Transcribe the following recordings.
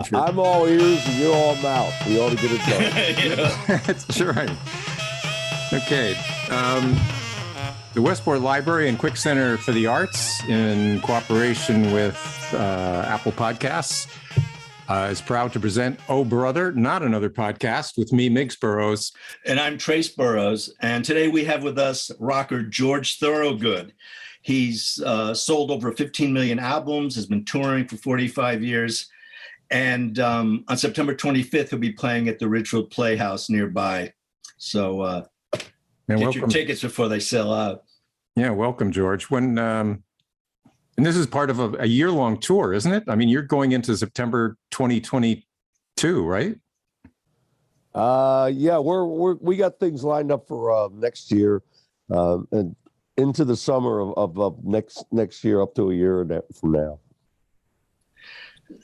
I'm all ears and you're all mouth. We ought to get it done. That's right. Okay. The Westport Library and Quick Center for the Arts, in cooperation with Apple Podcasts, is proud to present Oh Brother, Not Another Podcast, with me, Miggs Burroughs. And I'm Trace Burroughs. And today we have with us rocker George Thorogood. He's sold over 15 million albums, has been touring for 45 years. And on September 25th, he'll be playing at the Ridgewood Playhouse nearby. So get your tickets before they sell out. Yeah, welcome, George. When and this is part of a year-long tour, isn't it? I mean, you're going into September 2022, right? Yeah, we got things lined up for next year, and into the summer of next year, up to a year from now.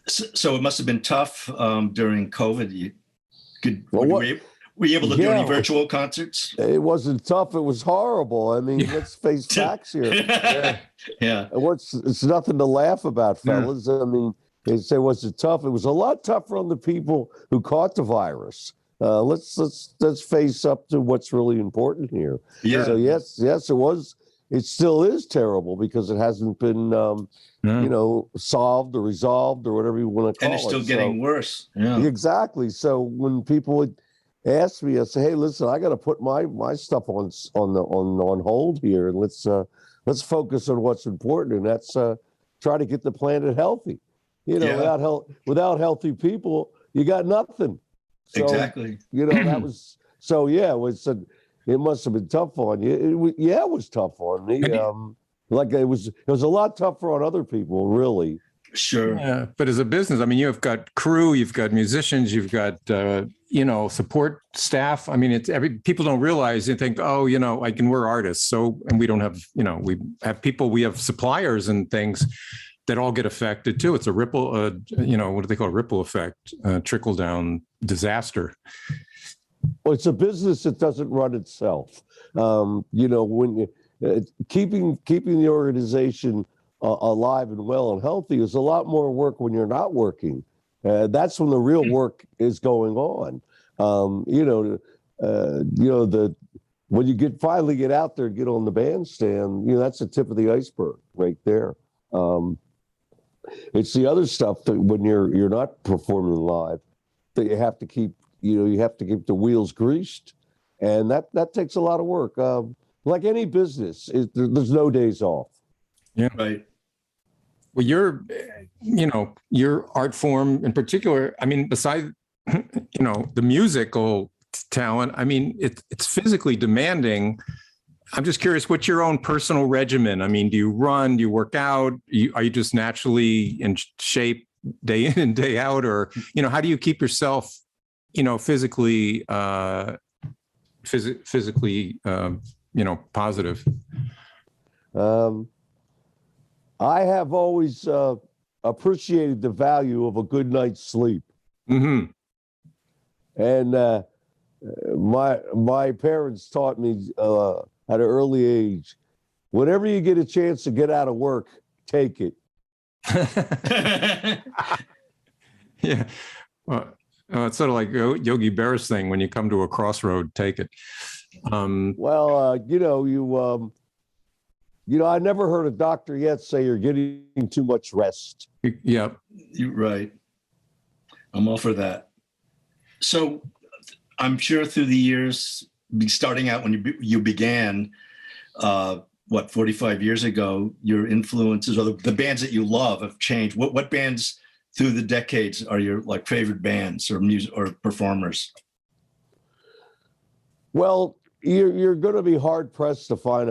So it must have been tough during COVID. Were you able to do any virtual concerts? It wasn't tough. It was horrible. I mean, let's face facts here. Yeah. It's nothing to laugh about, fellas. I mean, they say, was it tough? It was a lot tougher on the people who caught the virus. Let's face up to what's really important here. Yeah. So yes, it was. It still is terrible because it hasn't been, solved or resolved or whatever you want to call it. And it's still getting worse. Yeah. Exactly. So when people would ask me, I say, "Hey, listen, I got to put my stuff on hold here, and let's focus on what's important, and that's try to get the planet healthy. Without healthy people, you got nothing." So, exactly. That was so. Yeah, it must have been tough on you. It was tough on me. Like it was a lot tougher on other people, really. Sure. Yeah, but as a business, I mean, you've got crew, you've got musicians, you've got support staff. I mean, people don't realize. They think, we're artists, so, and we don't have, we have people, we have suppliers and things that all get affected too. It's a ripple, what do they call it? Ripple effect, trickle down disaster. Well, it's a business that doesn't run itself. When you keeping the organization alive and well and healthy is a lot more work when you're not working. That's when the real work is going on. When you finally get out there and get on the bandstand, that's the tip of the iceberg right there. It's the other stuff that when you're not performing live that you have to keep. You have to keep the wheels greased, and that takes a lot of work. Like any business, there's no days off. Yeah. Right. Well, your art form in particular, I mean, besides, the musical talent, I mean, it's physically demanding. I'm just curious, what's your own personal regimen? I mean, do you run, do you work out? Are you just naturally in shape day in and day out? Or, how do you keep yourself, physically positive? I have always appreciated the value of a good night's sleep. Mm-hmm. And my parents taught me at an early age, whenever you get a chance to get out of work, take it. Yeah. Well, it's sort of like Yogi Berra's thing, when you come to a crossroad, take it. I never heard a doctor yet say you're getting too much rest. Yeah. You're right. I'm all for that. So I'm sure through the years, starting out when you began, 45 years ago, your influences or the bands that you love have changed. What bands through the decades are your favorite bands or music or performers? Well, you're going to be hard pressed to find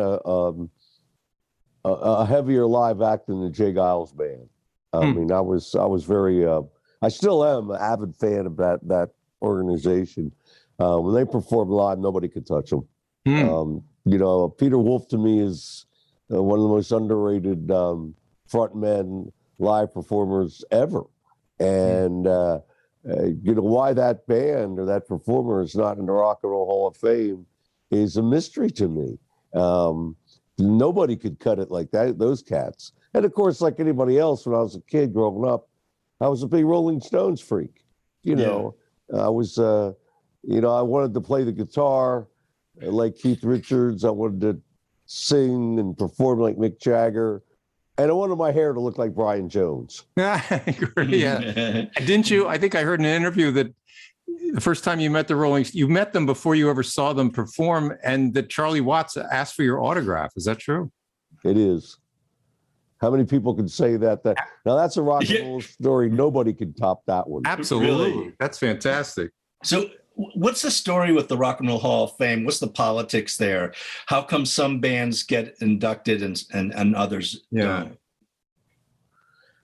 a heavier live act than the Jay Giles band. I mean, I was very, I still am an avid fan of that organization. When they perform live, nobody could touch them. Peter Wolf to me is one of the most underrated frontmen live performers ever. And, why that band or that performer is not in the Rock and Roll Hall of Fame is a mystery to me. Nobody could cut it like that, those cats. And of course, like anybody else, when I was a kid growing up, I was a big Rolling Stones freak. You know, I was, you know, I wanted to play the guitar like Keith Richards. I wanted to sing and perform like Mick Jagger. And I wanted my hair to look like Brian Jones. Yeah. Didn't you? I think I heard in an interview that the first time you met the Rolling Stones, you met them before you ever saw them perform, and that Charlie Watts asked for your autograph. Is that true? It is. How many people can say that? Now, that's a rock and roll story. Nobody can top that one. Absolutely. Really? That's fantastic. So what's the story with the Rock and Roll Hall of Fame? What's the politics there? How come some bands get inducted and others don't?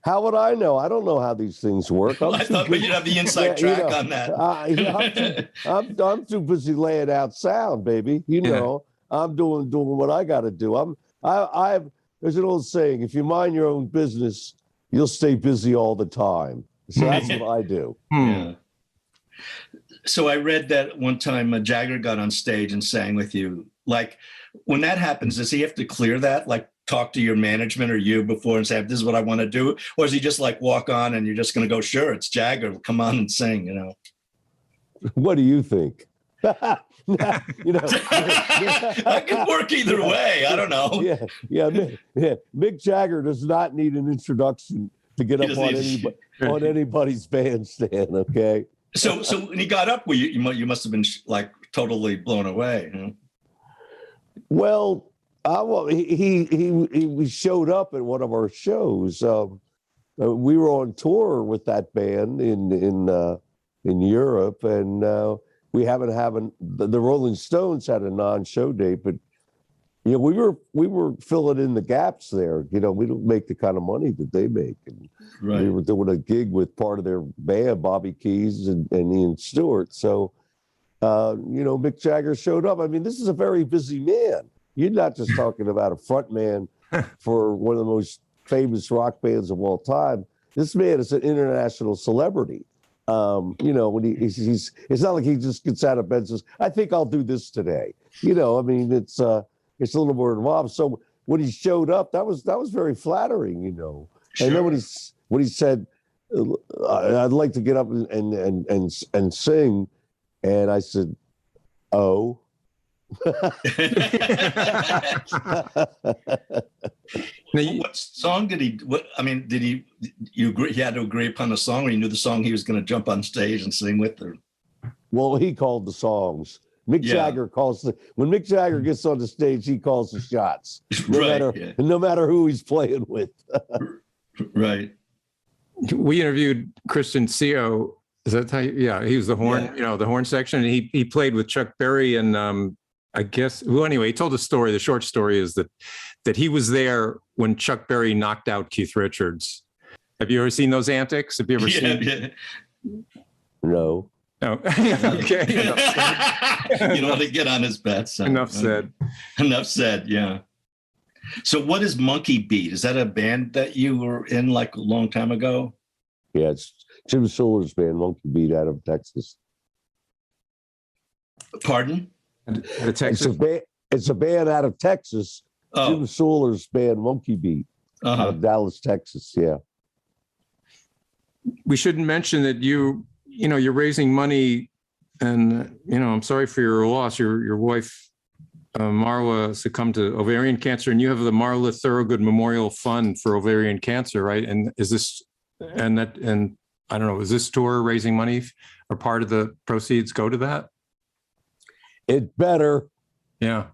How would I know? I don't know how these things work. I thought you'd have the inside track on that. I'm too busy laying out sound, baby. You know, I'm doing what I got to do. There's an old saying: if you mind your own business, you'll stay busy all the time. So that's what I do. Yeah. So I read that one time Jagger got on stage and sang with you. Like, when that happens, does he have to clear that? Like, talk to your management or you before and say, this is what I want to do? Or is he just like walk on and you're just going to go, sure, it's Jagger, come on and sing, you know? What do you think? You know, I could work either way. I don't know. Yeah. Mick Jagger does not need an introduction to get up on anybody's bandstand. Okay. So when he got up, you must have been like totally blown away. Huh? Well, he showed up at one of our shows. We were on tour with that band in Europe, and we haven't the Rolling Stones had a non-show date, but you know, we were filling in the gaps there. You know, we don't make the kind of money that they make, and we were doing a gig with part of their band, Bobby Keys and Ian Stewart. So, you know, Mick Jagger showed up. I mean, this is a very busy man. You're not just talking about a front man for one of the most famous rock bands of all time. This man is an international celebrity. You know, when he's it's not like he just gets out of bed and says, I think I'll do this today. You know, I mean, it's a little more involved. So when he showed up, that was very flattering, you know. Sure. And then when he said, I'd like to get up and sing, and I said, oh. What song did he? He had to agree upon a song, or he knew the song he was going to jump on stage and sing with? Or? Well, he called the songs. Mick Jagger when Mick Jagger gets on the stage, he calls the shots, no matter who he's playing with. Right. We interviewed Christian Seo. Is that how? He was the horn, you know, the horn section. And he played with Chuck Berry and. I guess, well, anyway, he told a story. The short story is that he was there when Chuck Berry knocked out Keith Richards. Have you ever seen those antics? Have you ever seen? Yeah. No. Okay. You don't want to get on his bets. So. Enough said. Enough said, yeah. So what is Monkey Beat? Is that a band that you were in like a long time ago? Yeah, it's Jim Sewell's band, Monkey Beat, out of Texas. Pardon? Texas? It's a band out of Texas. Oh. Jim Sewell's band, Monkey Beat, out of Dallas, Texas. Yeah. We shouldn't mention that you're raising money, and you know, I'm sorry for your loss. Your wife, Marla, succumbed to ovarian cancer, and you have the Marla Thorogood Memorial Fund for ovarian cancer, right? And is this I don't know, is this tour raising money, or part of the proceeds go to that? It better. Yeah.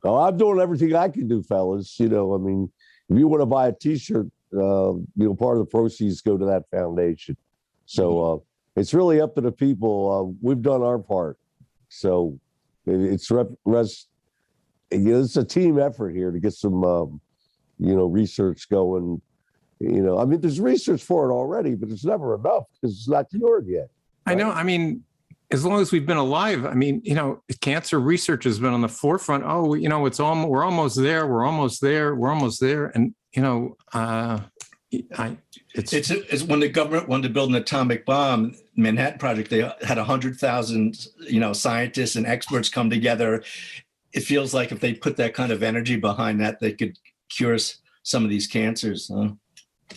Oh, I'm doing everything I can do, fellas. You know, I mean, if you want to buy a T-shirt, you know, part of the proceeds go to that foundation. So it's really up to the people. We've done our part. So it's a team effort here to get some, you know, research going. You know, I mean, there's research for it already, but it's never enough because it's not cured yet. Right? I know. I mean, as long as we've been alive, I mean, you know, cancer research has been on the forefront. Oh, you know, we're almost there. And, you know, it's when the government wanted to build an atomic bomb, Manhattan Project, they had 100,000, you know, scientists and experts come together. It feels like if they put that kind of energy behind that, they could cure some of these cancers. Huh?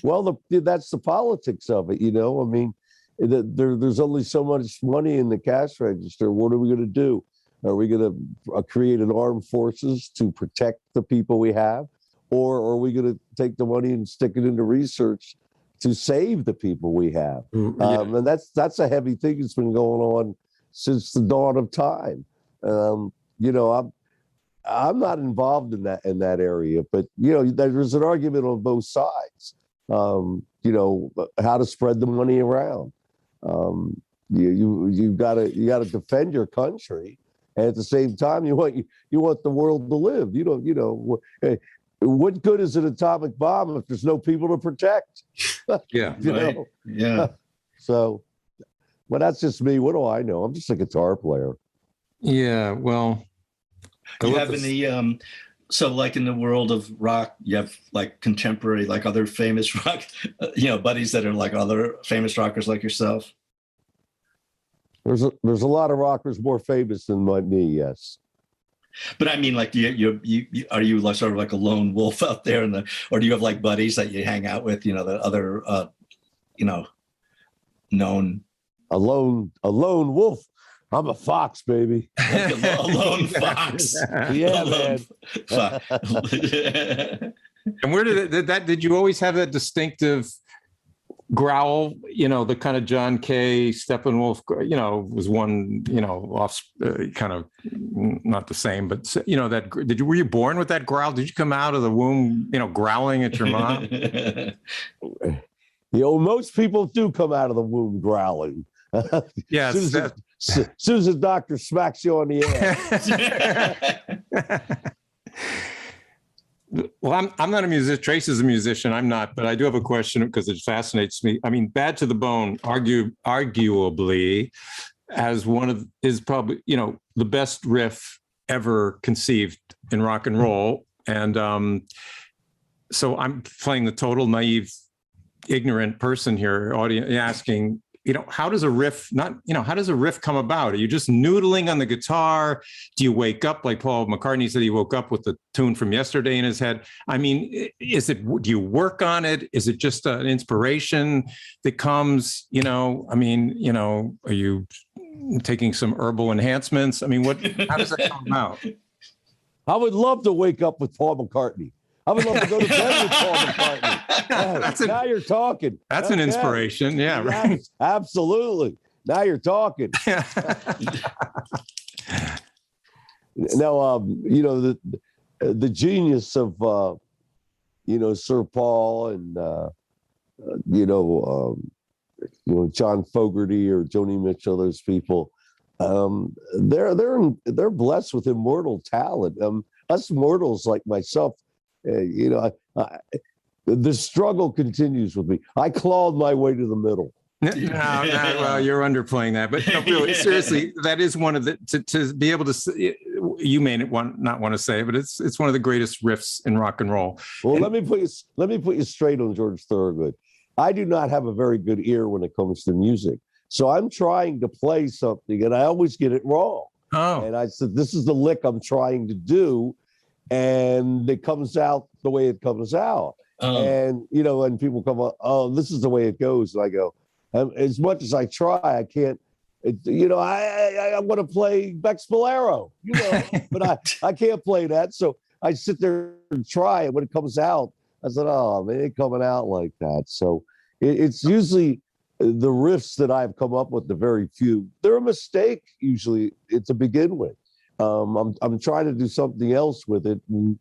Well, that's the politics of it, you know. I mean, there's only so much money in the cash register. What are we going to do? Are we going to create an armed forces to protect the people we have? Or are we going to take the money and stick it into research to save the people we have? And that's a heavy thing that's been going on since the dawn of time. You know, I'm not involved in that area, but you know, there's an argument on both sides. You know, how to spread the money around. You gotta defend your country, and at the same time, you want the world to live. You know, what good is an atomic bomb if there's no people to protect? Yeah, right. Know? Yeah. So, well, that's just me. What do I know? I'm just a guitar player. Yeah. Well, Do you have any so like in the world of rock, you have like contemporary, like other famous rock, you know, buddies that are like other famous rockers like yourself? There's a lot of rockers more famous than me, yes. But I mean, like, are you like sort of like a lone wolf out there, or do you have like buddies that you hang out with, you know, the other, you know, known? A lone wolf. I'm a fox, baby. Like a lone fox. Yeah, man. and where did you always have that distinctive growl? You know, the kind of John Kay, Steppenwolf, you know, was one, you know, off kind of not the same, but you know, were you born with that growl? Did you come out of the womb, you know, growling at your mom? You know, most people do come out of the womb growling. Yes. As soon as the doctor smacks you on the ass. Well, I'm not a musician. Trace is a musician. I'm not, but I do have a question because it fascinates me. I mean, Bad to the Bone, arguably, is probably, you know, the best riff ever conceived in rock and roll. And so I'm playing the total naive, ignorant person here, audience, asking, you know, how does a riff come about? Are you just noodling on the guitar? Do you wake up like Paul McCartney said he woke up with the tune from yesterday in his head? I mean, do you work on it? Is it just an inspiration that comes, you know, I mean, you know, are you taking some herbal enhancements? I mean, how does that come about? I would love to wake up with Paul McCartney. I would love to go to bed with Paul McCartney. Now you're talking. That's an inspiration. Yeah, right. Absolutely. Now you're talking. Now, you know, the genius of, you know, Sir Paul and, you know, John Fogerty or Joni Mitchell, those people, they're blessed with immortal talent. Us mortals like myself, you know, the struggle continues with me. I clawed my way to the middle. No, well, you're underplaying that, but no, really, seriously, that is one of the to be able to. You may not want to say, but it's one of the greatest riffs in rock and roll. Well, let me put you straight on George Thorogood. I do not have a very good ear when it comes to music, so I'm trying to play something, and I always get it wrong. Oh, and I said, "This is the lick I'm trying to do." And it comes out the way it comes out. And, you know, and people come on, oh, this is the way it goes. And I go, as much as I try, I can't, you know, I want to play Bex Bolero, you know, but I can't play that. So I sit there and try it. When it comes out, I said, oh, man, it ain't coming out like that. So it's usually the riffs that I've come up with, the very few, they're a mistake usually to begin with. I'm trying to do something else with it. And,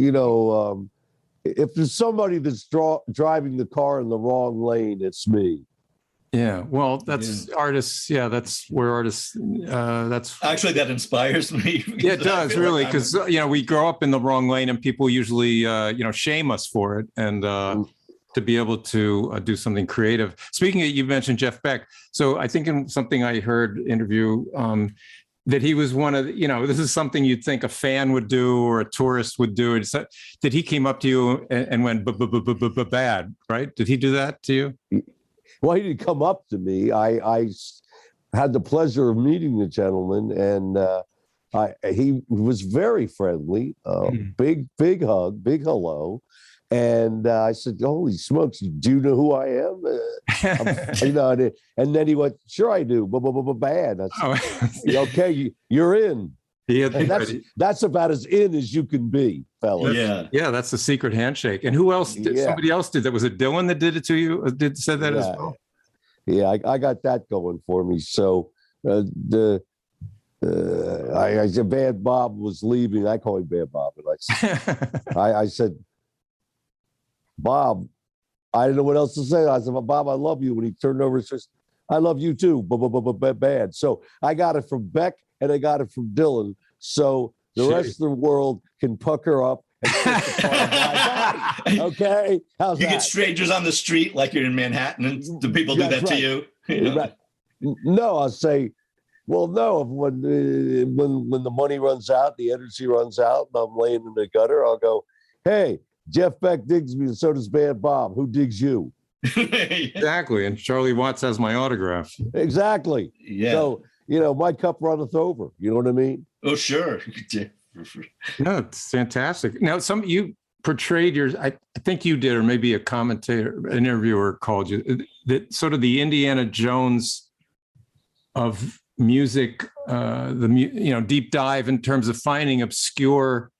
you know, if there's somebody that's driving the car in the wrong lane, it's me. Yeah, well, that's artists. Yeah, that's where artists. That's actually that inspires me. Yeah, it does really, because you know, we grow up in the wrong lane, and people usually you know, shame us for it, and to be able to do something creative. Speaking of, you mentioned Jeff Beck, so I think in something I heard interview. That he was one of, you know, this is something you'd think a fan would do or a tourist would do. That he came up to you and went bad, right? Did he do that to you? Well, he didn't come up to me. I had the pleasure of meeting the gentleman, and he was very friendly. Big hug, big hello, And I said, "Holy smokes, do you know who I am?" You know, and then he went, "Sure, I do." Bad. I said, "Okay, you're in." That's about as in as you can be, fellas. Yeah, that's the secret handshake. And who else did? Somebody else did that. Was it Dylan that did it to you? Said that as well? Yeah, I got that going for me. So I said, Bad Bob was leaving. I call him Bad Bob. And I said, "Bob," I didn't know what else to say. I said, "Bob, I love you." When he turned over and says, "I love you too," bad. So I got it from Beck and I got it from Dylan. So the rest of the world can pucker up and kiss the part of my body. Okay? How's you that? Get strangers on the street like you're in Manhattan, and do people do that to you? Right. No, I'll say, well, no. When the money runs out, the energy runs out, and I'm laying in the gutter, I'll go, "Hey, Jeff Beck digs me, and so does Bad Bob. Who digs you?" Exactly. And Charlie Watts has my autograph. Exactly. Yeah. So, my cup runneth over. You know what I mean? Oh, sure. No, it's fantastic. Now, you portrayed I think you did, or maybe a commentator, an interviewer called you, that sort of the Indiana Jones of music, deep dive in terms of finding obscure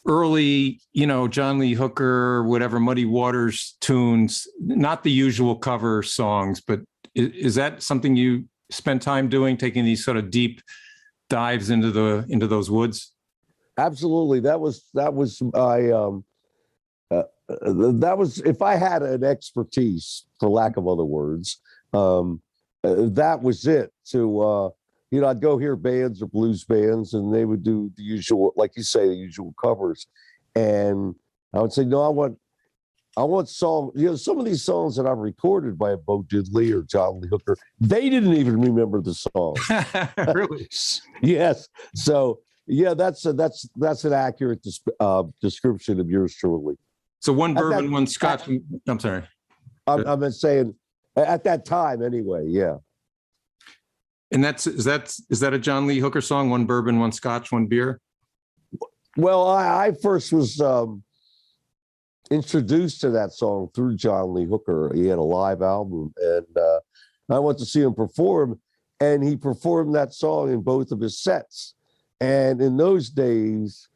early, John Lee Hooker, whatever, Muddy Waters tunes, not the usual cover songs, but is that something you spend time doing, taking these sort of deep dives into those woods? Absolutely. That was if I had an expertise, for lack of other words, that was it. To I'd go hear bands or blues bands, and they would do the usual, like you say, the usual covers, and I would say, "No, I want songs." Some of these songs that I've recorded by Bo Diddley or John Lee Hooker, they didn't even remember the song. Really? Yes. So yeah, that's an accurate description of yours truly. So one bourbon, one scotch. I'm sorry. I'm saying at that time anyway. Yeah. And is that a John Lee Hooker song? One bourbon, one scotch, one beer. Well, I first was introduced to that song through John Lee Hooker. He had a live album, and I went to see him perform, and he performed that song in both of his sets. And in those days,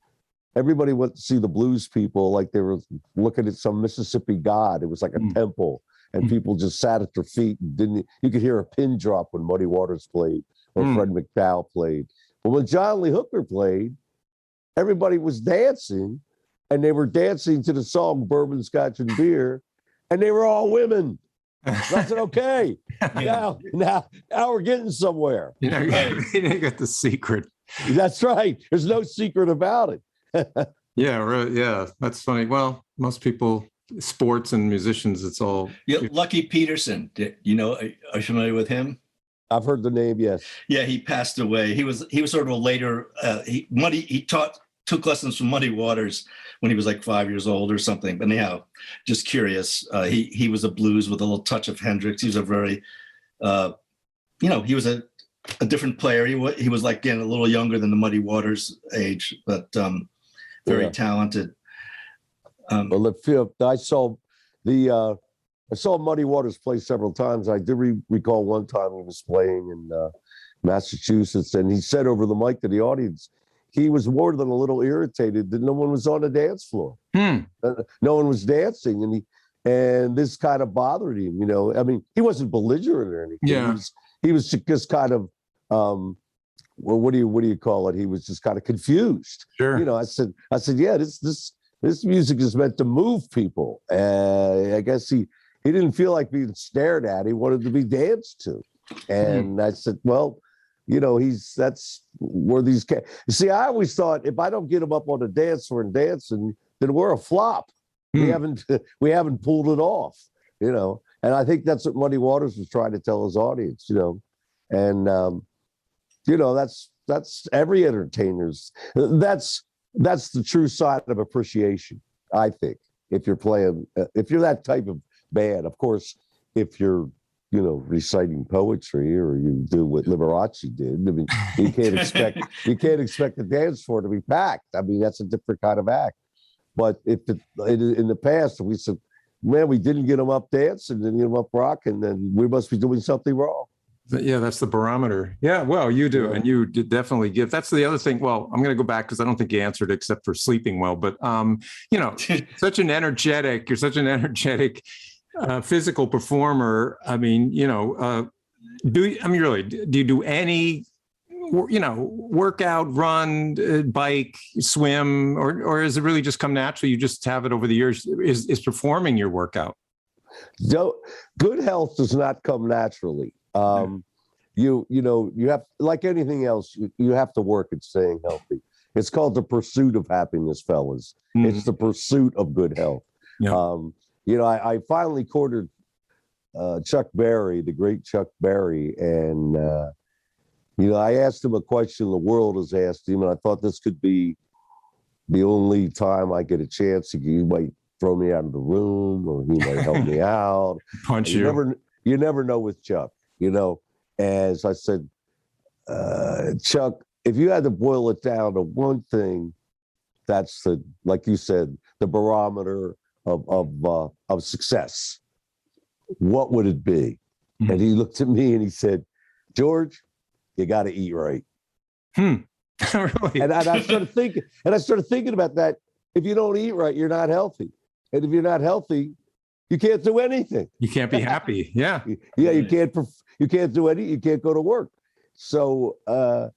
everybody went to see the blues people like they were looking at some Mississippi god. It was like a temple, and people just sat at their feet and you could hear a pin drop when Muddy Waters played or Fred McDowell played. But when John Lee Hooker played, everybody was dancing, and they were dancing to the song Bourbon, Scotch, and Beer, and they were all women. So I said, "Okay, now we're getting somewhere." You got the secret. That's right. There's no secret about it. Yeah, right. Yeah, that's funny. Well, most people, sports and musicians, it's all. Yeah, Lucky Peterson. Are you familiar with him? I've heard the name. Yes. Yeah, he passed away. He was sort of a later. He took lessons from Muddy Waters when he was like 5 years old or something. But anyhow, just curious. He was a blues with a little touch of Hendrix. He was a very, he was a different player. He was like getting a little younger than the Muddy Waters age, but very talented. Well, I saw Muddy Waters play several times. I did recall one time he was playing in Massachusetts, and he said over the mic to the audience, he was more than a little irritated that no one was on the dance floor. No one was dancing, and this kind of bothered him. I mean, he wasn't belligerent or anything. Yeah. He was just kind of, what do you call it? He was just kind of confused. Sure. I said, yeah, this music is meant to move people. I guess he didn't feel like being stared at. He wanted to be danced to. And I said, well, that's where these cats. See, I always thought if I don't get him up on the dance floor and dancing, then we're a flop. We haven't pulled it off, And I think that's what Muddy Waters was trying to tell his audience, And that's every entertainer's. That's the true side of appreciation, I think. If you're playing, if you're that type of band, of course, if you're reciting poetry or you do what Liberace did. I mean, you can't expect the dance floor to be packed. I mean, that's a different kind of act. But in the past, we said, man, we didn't get them up dancing, didn't get them up rocking, then we must be doing something wrong. Yeah, that's the barometer. Yeah, well, you do. And you did definitely give. That's the other thing. Well, I'm going to go back because I don't think you answered except for sleeping well. But, such an energetic, you're such an energetic physical performer. I mean, do you do any, workout, run, bike, swim, or is it really just come naturally? You just have it over the years. Is performing your workout? Good health does not come naturally. You have, like anything else, you have to work at staying healthy. It's called the pursuit of happiness, fellas. It's the pursuit of good health. Yeah. I finally cornered Chuck Berry, the great Chuck Berry, and I asked him a question the world has asked him, and I thought this could be the only time I get a chance. He might throw me out of the room, or he might help me out. Punch you. You never know with Chuck. As I said, Chuck, if you had to boil it down to one thing, that's like you said, the barometer of success. What would it be? Mm-hmm. And he looked at me and he said, George, you got to eat right. Really? And I started thinking about that. If you don't eat right, you're not healthy. And if you're not healthy, you can't do anything. You can't be happy. Yeah. Yeah. You can't do anything. You can't go to work. So, that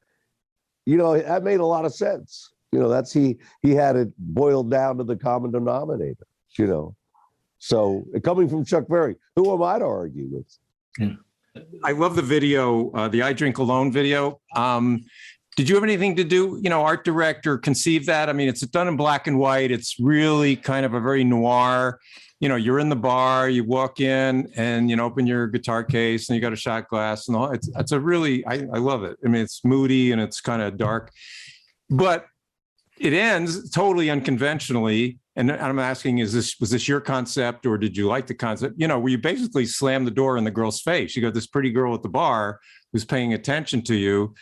made a lot of sense. He had it boiled down to the common denominator, So coming from Chuck Berry, who am I to argue with? Yeah. I love the video, the I Drink Alone video. Did you have anything to do, art director, conceive that? I mean, it's done in black and white. It's really kind of a very noir, you're in the bar, you walk in and, open your guitar case and you got a shot glass and all. It's a really, I love it. I mean, it's moody and it's kind of dark, but it ends totally unconventionally. And I'm asking, was this your concept or did you like the concept? Where you basically slam the door in the girl's face. You got this pretty girl at the bar who's paying attention to you.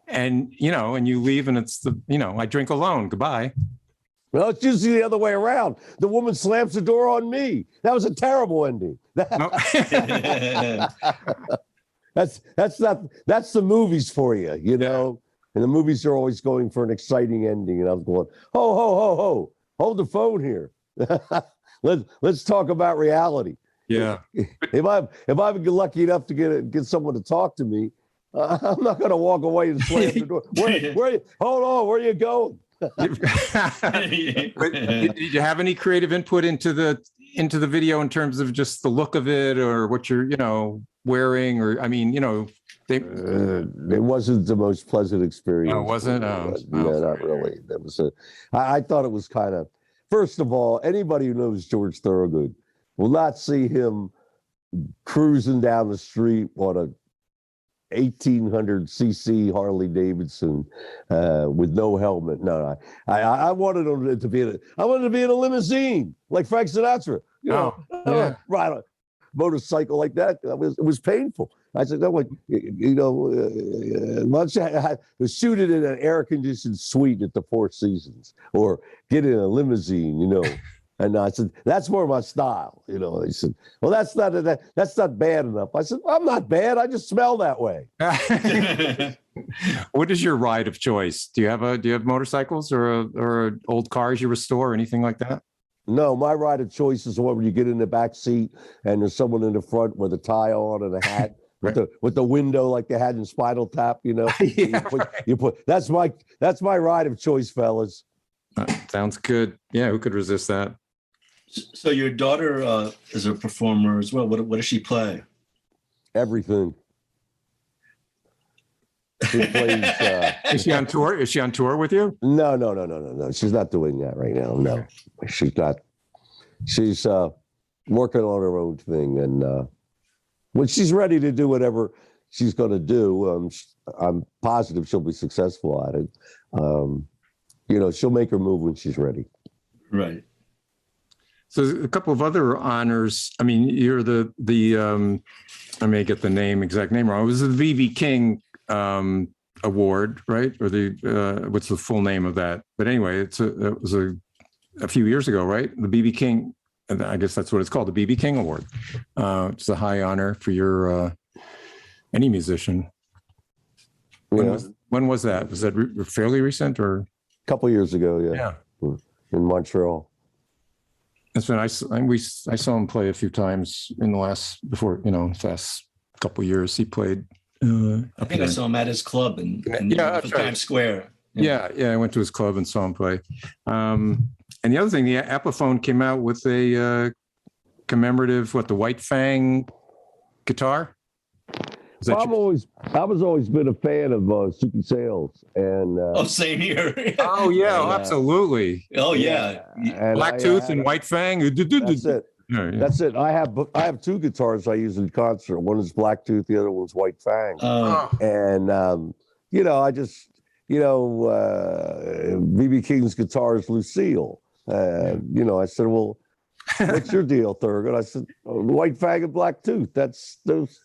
And, and you leave and it's I drink alone. Goodbye. Well, it's usually the other way around. The woman slams the door on me. That was a terrible ending. That's the movies for you, And the movies are always going for an exciting ending. And I was going, ho, ho, ho, ho, hold the phone here. Let's talk about reality. Yeah. If I'm lucky enough to get someone to talk to me, I'm not going to walk away and slam the door. Hold on, where are you going? Did you have any creative input into the video in terms of just the look of it or what you're, wearing? Or, I mean, it wasn't the most pleasant experience. Oh, wasn't? No, not really. That was I thought it was kind of, first of all, anybody who knows George Thorogood will not see him cruising down the street on a 1800cc Harley Davidson with no helmet. No, I wanted him to be in a limousine like Frank Sinatra. Ride a motorcycle like that. It was painful. I said, no, why don't you shoot it in an air-conditioned suite at the Four Seasons or get in a limousine, And I said, that's more my style, He said, well, that's not bad enough. I said, I'm not bad. I just smell that way. What is your ride of choice? Do you have motorcycles or old cars you restore or anything like that? No, my ride of choice is the one where you get in the back seat and there's someone in the front with a tie on and a hat. Right. With the window like they had in Spinal Tap, Yeah, that's my ride of choice, fellas. Sounds good. Yeah, who could resist that? So your daughter is a performer as well. What does she play? Everything. She plays. Is she on tour? Is she on tour with you? No. She's not doing that right now. No, she's not. She's working on her own thing, and when she's ready to do whatever she's going to do, I'm positive she'll be successful at it. She'll make her move when she's ready. Right. So a couple of other honors. I mean, you're the I may get the exact name wrong. It was the V.V. King Award, right? Or the what's the full name of that? But anyway, it was a a few years ago, right? The BB King, and I guess that's what it's called, the BB King Award. It's a high honor for your any musician. When was that? Was that fairly recent or? A couple years ago, yeah. In Montreal. That's when I saw him play a few times in the last couple of years. He played. I think I saw him at his club in Times Square. Yeah, I went to his club and saw him play. And the other thing, the Epiphone came out with a commemorative, the White Fang guitar. Well, I was always been a fan of Soupy Sales, and same here. Oh yeah, absolutely. Oh yeah, Blacktooth and White Fang. That's it. That's it. I have two guitars I use in concert. One is Blacktooth, the other one's White Fang. And I just BB King's guitar is Lucille. I said, well, what's your deal, Thorogood? I said, White Fang and Blacktooth. That's those.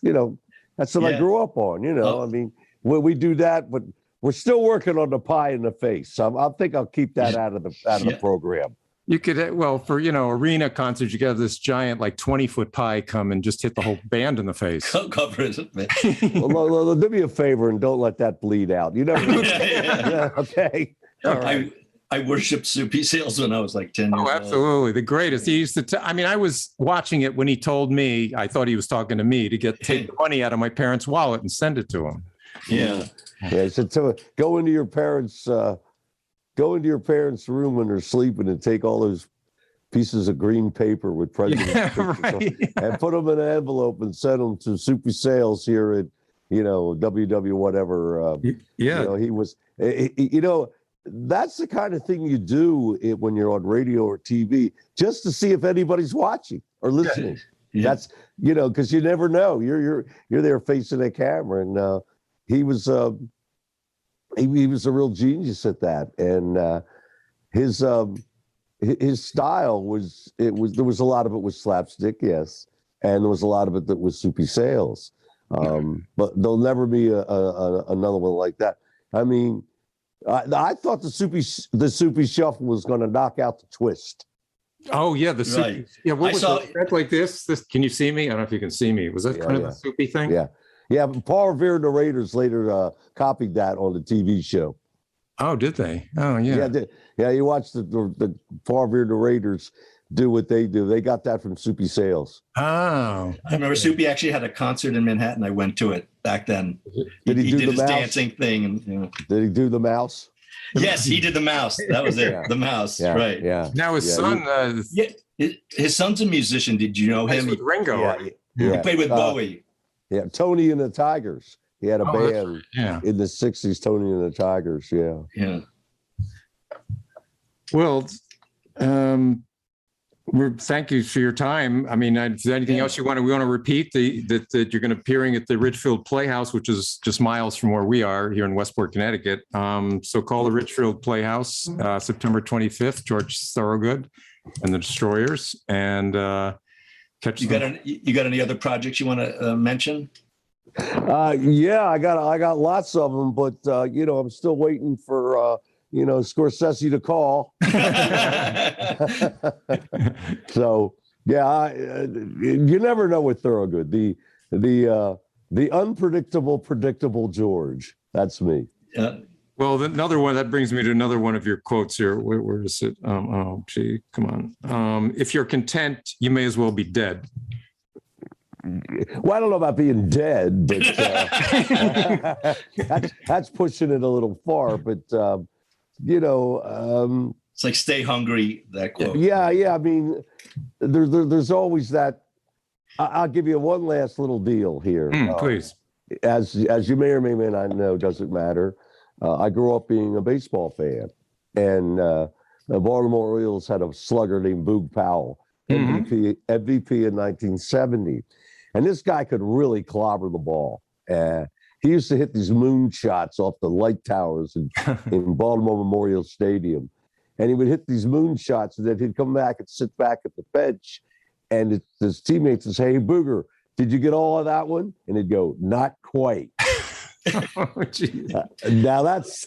That's what I grew up on. I mean, we do that, but we're still working on the pie in the face. So I think I'll keep that out of the program. You could, for arena concerts, you got this giant 20-foot pie come and just hit the whole band in the face. Cover it. Well, do me a favor and don't let that bleed out. Okay. All right. I worshipped Soupy Sales when I was 10 years old. Oh, absolutely. The greatest. He used to, I was watching it when he told me, I thought he was talking to me to take the money out of my parents' wallet and send it to him. Yeah. Yeah. So go into your parents' room when they're sleeping and take all those pieces of green paper with presidents and put them in an envelope and send them to Soupy Sales here at, WW whatever. He was, that's the kind of thing you do when you're on radio or TV, just to see if anybody's watching or listening. Yeah. That's because you never know. You're there facing a camera, and he was a real genius at that. And his style there was a lot of it was slapstick, yes, and there was a lot of it that was Soupy Sales. But there'll never be another one like that. I mean. I thought the Soupy Shuffle was going to knock out the twist. Oh yeah, the Soupy. Right. Yeah, what was that like this? Can you see me? I don't know if you can see me. Was that kind of the Soupy thing? Yeah. But Paul Revere and the Raiders later copied that on the TV show. Oh, did they? Oh yeah. Yeah. You watched the Paul Revere and the Raiders do what they do. They got that from Soupy Sales. Oh, I remember Soupy actually had a concert in Manhattan. I went to it back then. Did he do did the his mouse? dancing thing? And, Did he do the mouse? Yes, he did the mouse. That was it. Yeah. The mouse. Yeah, right. Yeah. now his son. His son's a musician. Did you know him? With Ringo. He played with Bowie. Yeah, Tony and the Tigers. He had a band in the 60s, Tony and the Tigers. Yeah. Yeah. Well, thank you for your time. I mean, is there anything else we want to repeat that you're going to be appearing at the Ridgefield Playhouse, which is just miles from where we are here in Westport, Connecticut. So call the Ridgefield Playhouse, September 25th, George Thorogood and the Destroyers, and catch. You got any other projects you want to mention? Yeah, I got lots of them, but I'm still waiting for Scorsese to call. So yeah, you never know with Thorogood. The unpredictable, predictable George. That's me. Well, another one that brings me to another one of your quotes here. Where is it? Oh, gee, come on. If you're content, you may as well be dead. Well, I don't know about being dead, but that's pushing it a little far. But it's like "Stay hungry." That quote. Yeah. I mean, there's always that. I'll give you one last little deal here, please. As you may or may not know, doesn't matter. I grew up being a baseball fan, and the Baltimore Orioles had a slugger named Boog Powell, MVP in 1970. And this guy could really clobber the ball. He used to hit these moon shots off the light towers in Baltimore Memorial Stadium. And he would hit these moon shots, and then he'd come back and sit back at the bench. And his teammates would say, "Hey, Booger, did you get all of that one?" And he'd go, "Not quite." Oh, geez. Now that's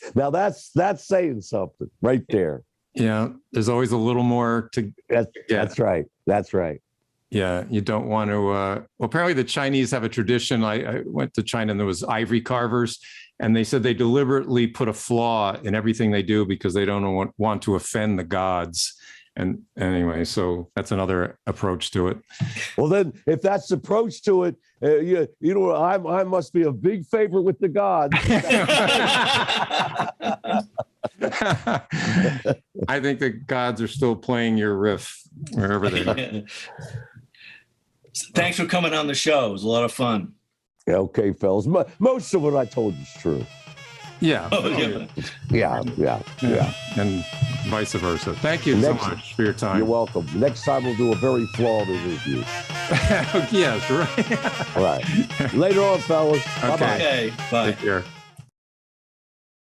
saying something right there. Yeah, there's always a little more to get. That's right. That's right. Yeah, you don't want to. Well, apparently the Chinese have a tradition. I went to China and there was ivory carvers, and they said they deliberately put a flaw in everything they do because they don't want to offend the gods. And anyway, so that's another approach to it. Well, then, if that's the approach to it, you know, I must be a big favorite with the gods. I think the gods are still playing your riff wherever they are. Thanks for coming on the show. It was a lot of fun. Yeah, okay, fellas. Most of what I told you is true. Yeah. Oh, yeah. Yeah. And vice versa. Thank you so much for your time. You're welcome. Next time we'll do a very flawed interview. Yes, right. All right. Later on, fellas. Okay. Bye-bye. Okay, bye. Take care.